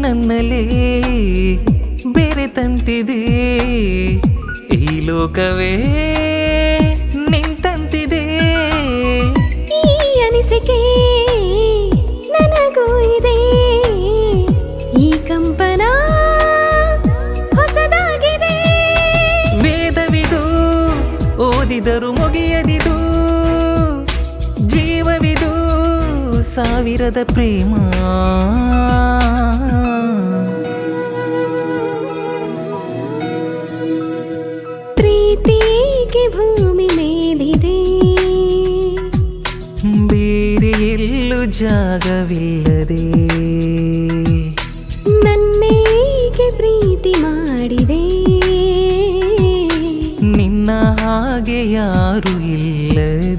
ನನ್ನಲೇ ಬೇರೆ ತಂತಿದೆ ಈ ಲೋಕವೇ ನಿಂತಂತಿದೆ ಈ ಅನಿಸಿಕೆ ನನಗೂ ಇದೆ ಈ ಕಂಪನ ಹೊಸದಾಗಿದೆ ವೇದವಿದು ಓದಿದರು ಮುಗಿಯದಿದು ಜೀವವಿದು ಸಾವಿರದ ಪ್ರೇಮ ಪ್ರೀತಿಗೆ ಭೂಮಿ ಮೇಲಿದೆ ಬೇರೆ ಎಲ್ಲೂ ಜಾಗವಿಲ್ಲದೆ ನನ್ನೇಕೆ ಪ್ರೀತಿ ಮಾಡಿದೆ ನಿನ್ನ ಹಾಗೆ ಯಾರು ಇಲ್ಲದೆ